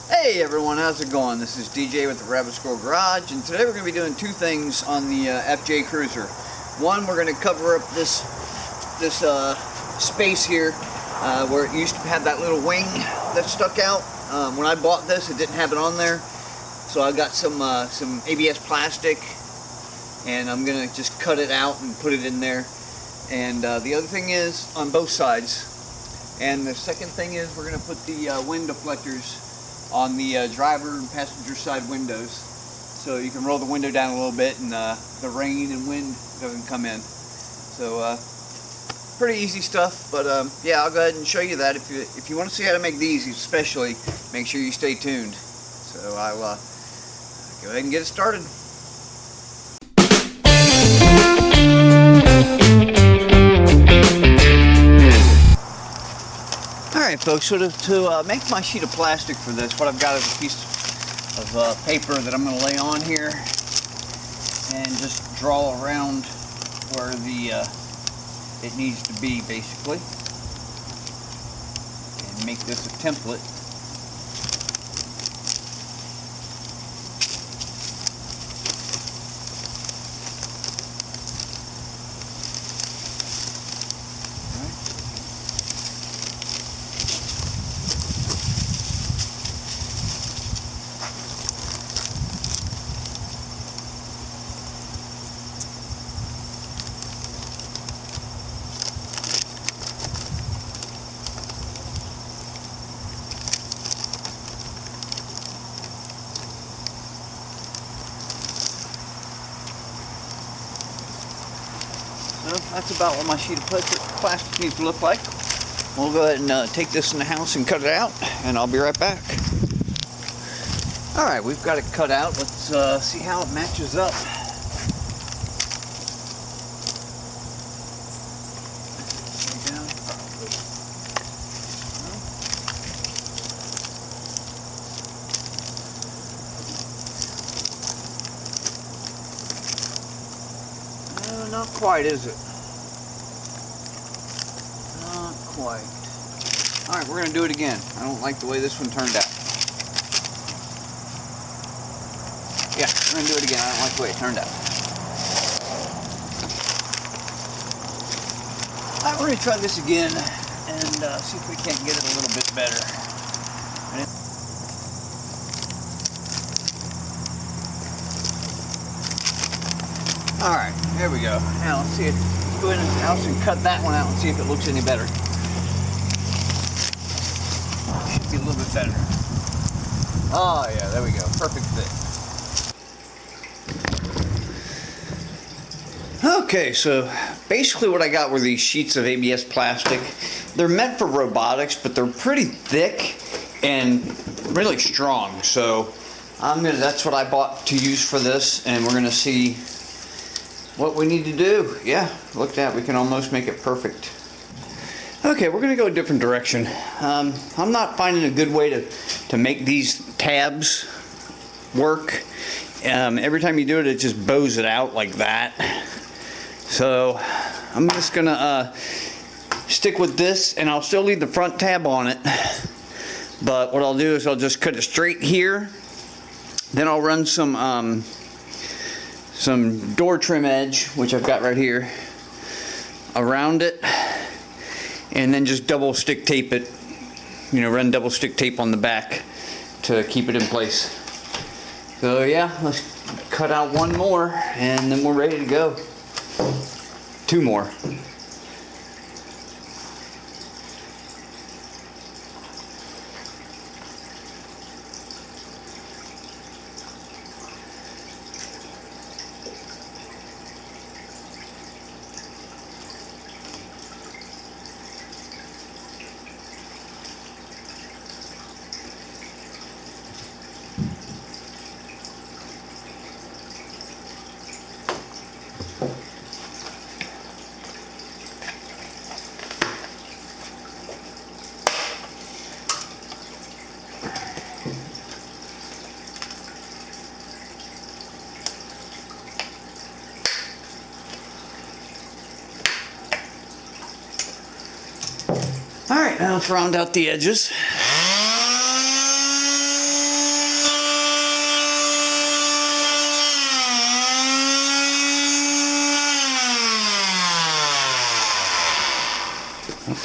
Hey everyone, how's it going? This is DJ with the Rabbit Squirrel Garage, and today we're going to be doing two things on the FJ Cruiser. One, we're going to cover up this space here where it used to have that little wing that stuck out. When I bought this, it didn't have it on there, so I got some ABS plastic, and I'm going to just cut it out and put it in there. And the other thing is on both sides. And the second thing is we're going to put the wind deflectors on the driver and passenger side windows, so you can roll the window down a little bit and the rain and wind doesn't come in. So pretty easy stuff, but yeah, I'll go ahead and show you that. If you want to see how to make these, especially, make sure you stay tuned. So I'll go ahead and get it started. Alright folks, so to make my sheet of plastic for this, what I've got is a piece of paper that I'm going to lay on here and just draw around where it needs to be, basically, and make this a template. So that's about what my sheet of plastic needs to look like. We'll go ahead and take this in the house and cut it out, and I'll be right back. Alright, we've got it cut out. Let's see how it matches up. Not quite, is it? Not quite. Alright, we're going to do it again. I don't like the way this one turned out. Yeah, we're going to do it again. I don't like the way it turned out. Alright, we're going to try this again and see if we can't get it a little bit better. Alright, there we go. Now let's see it. Let's go in the house and cut that one out and see if it looks any better. Should be a little bit better. Oh yeah, there we go. Perfect fit. Okay, so basically what I got were these sheets of ABS plastic. They're meant for robotics, but they're pretty thick and really strong. So that's what I bought to use for this, and we're gonna see what we need to do. Yeah, look at that, we can almost make it perfect. Okay, we're gonna go a different direction. I'm not finding a good way to make these tabs work. Every time you do it, it just bows it out like that. So I'm just gonna stick with this, and I'll still leave the front tab on it. But what I'll do is I'll just cut it straight here. Then I'll run some door trim edge, which I've got right here, around it, and then just double stick tape it, run double stick tape on the back to keep it in place. So yeah, let's cut out one more and then we're ready to go. Two more. Alright, now let's round out the edges.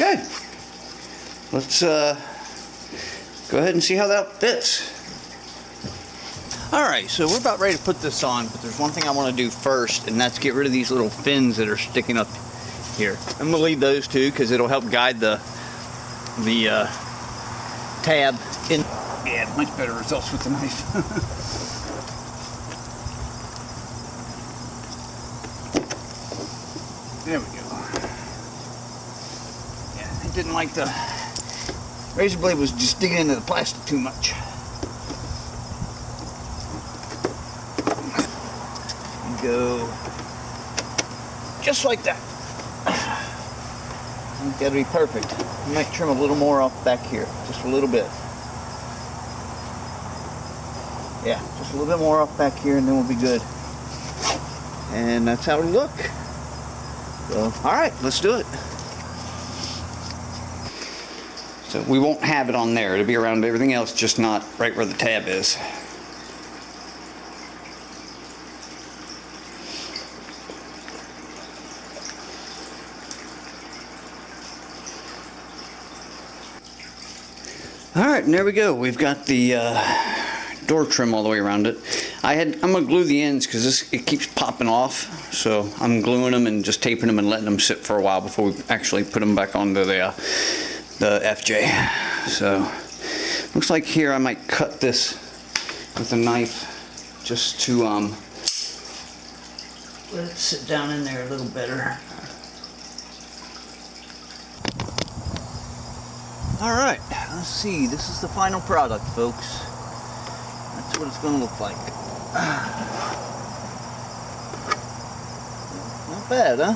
Good. Let's go ahead and see how that fits. Alright, so we're about ready to put this on, but there's one thing I want to do first, and that's get rid of these little fins that are sticking up here. I'm going to leave those two because it'll help guide the tab in. Yeah, much better results with the knife. There we go. Yeah, I didn't like the razor blade was just digging into the plastic too much. Go just like that. It's got to be perfect. You might trim a little more off back here, just a little bit. Yeah, just a little bit more off back here and then we'll be good. And that's how it'll look. So, alright, let's do it. So we won't have it on there. It'll be around everything else, just not right where the tab is. Alright, and there we go. We've got the door trim all the way around it. I'm going to glue the ends because it keeps popping off. So I'm gluing them and just taping them and letting them sit for a while before we actually put them back onto the FJ. So looks like here I might cut this with a knife just to let it sit down in there a little better. Alright, let's see. This is the final product, folks. That's what it's going to look like. Not bad, huh?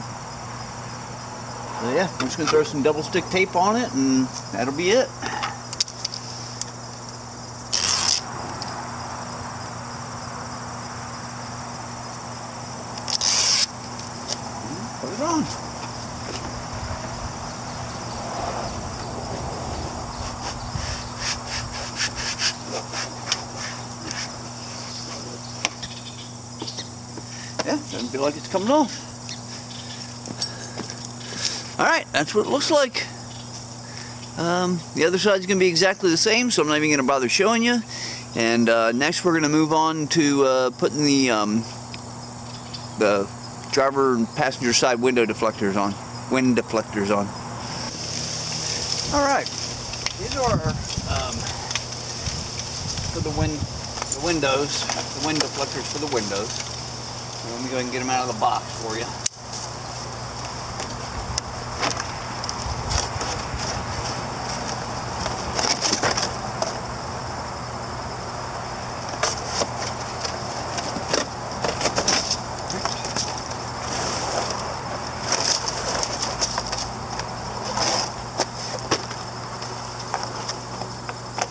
So yeah, I'm just going to throw some double stick tape on it and that'll be it. Put it on. Yeah, doesn't feel like it's coming off. Alright, that's what it looks like. The other side's going to be exactly the same, so I'm not even going to bother showing you. And next we're going to move on to putting the driver and passenger side window deflectors on. Wind deflectors on. Alright, these are for the windows, the wind deflectors for the windows. Let me go ahead and get them out of the box for you.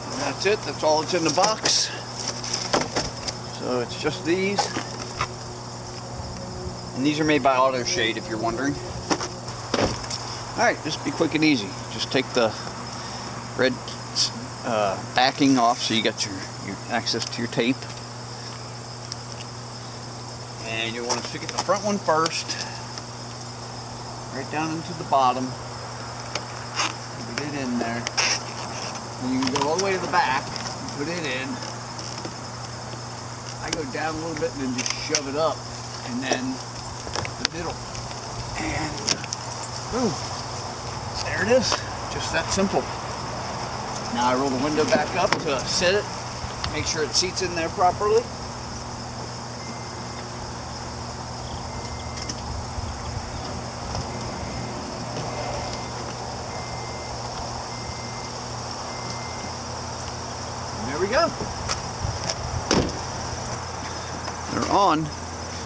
And that's it. That's all that's in the box. So it's just these. And these are made by Auto Shade, if you're wondering. Alright, just be quick and easy. Just take the red backing off so you got your access to your tape. And you want to stick it in the front one first. Right down into the bottom. Put it in there. And you can go all the way to the back and put it in. I go down a little bit and then just shove it up. And then the middle, and boom, there it is, just that simple. Now I roll the window back up to set it, make sure it seats in there properly. And there we go. They're on.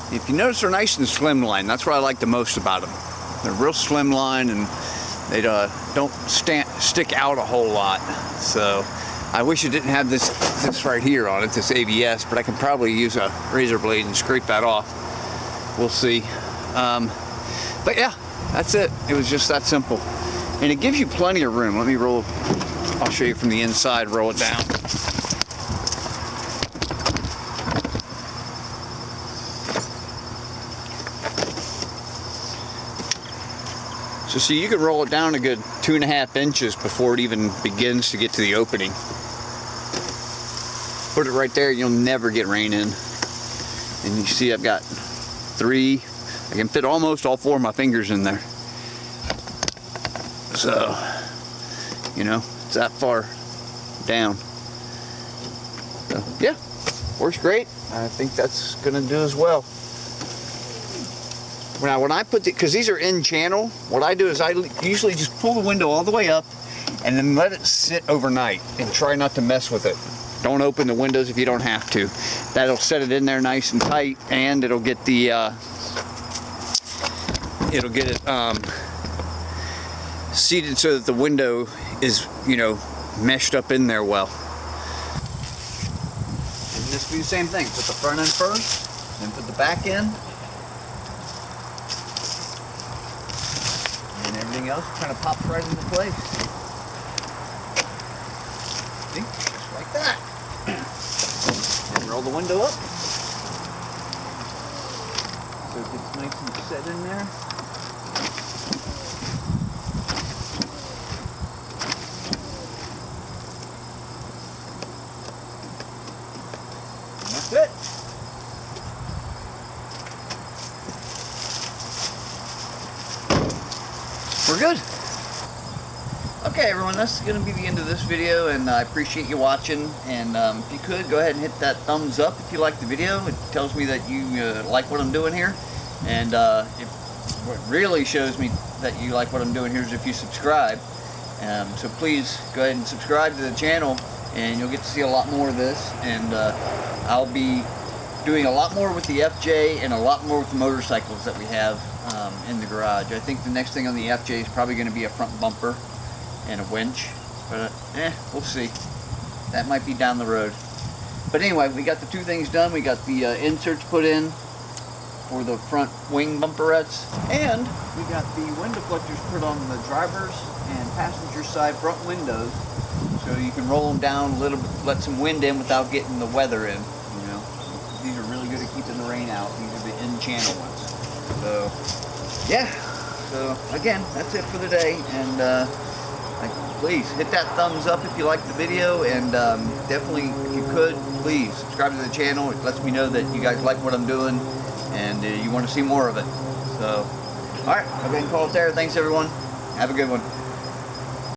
If you notice, they're nice and slimline. That's what I like the most about them. They're real slimline and they don't stick out a whole lot. So I wish it didn't have this right here on it, this ABS, but I can probably use a razor blade and scrape that off. We'll see. But yeah, that's it. It was just that simple. And it gives you plenty of room. Let me roll. I'll show you from the inside, roll it down. So So see, you can roll it down a good 2.5 inches before it even begins to get to the opening. Put it right there, you'll never get rain in. And you see I've got 3, I can fit almost all 4 of my fingers in there. So, you know, it's that far down. So, yeah, works great. I think that's gonna do as well. Now when I put because these are in channel, what I do is I usually just pull the window all the way up and then let it sit overnight and try not to mess with it. Don't open the windows if you don't have to. That'll set it in there nice and tight, and it'll get the seated so that the window is, you know, meshed up in there well. And this will be the same thing. Put the front end first, then put the back end. Everything else kind of pops right into place. See? Just like that. And roll the window up. So it gets nice and set in there. And that's it. We're good. Okay, everyone, that's going to be the end of this video, and I appreciate you watching. And if you could, go ahead and hit that thumbs up if you like the video. It tells me that you like what I'm doing here. And what really shows me that you like what I'm doing here is if you subscribe. So please go ahead and subscribe to the channel, and you'll get to see a lot more of this. And I'll be doing a lot more with the FJ and a lot more with the motorcycles that we have in the garage. I think the next thing on the FJ is probably going to be a front bumper and a winch, but we'll see. That might be down the road. But anyway, we got the 2 things done. We got the inserts put in for the front wing bumperettes, and we got the wind deflectors put on the driver's and passenger side front windows, so you can roll them down a little bit, let some wind in without getting the weather in. You know, these are really good at keeping the rain out. These are the in-channel ones. So, yeah. So again, that's it for the day, and please hit that thumbs up if you like the video, and definitely, if you could, please subscribe to the channel. It lets me know that you guys like what I'm doing, and you want to see more of it. So, alright, I'll go ahead and call it there. Thanks, everyone. Have a good one.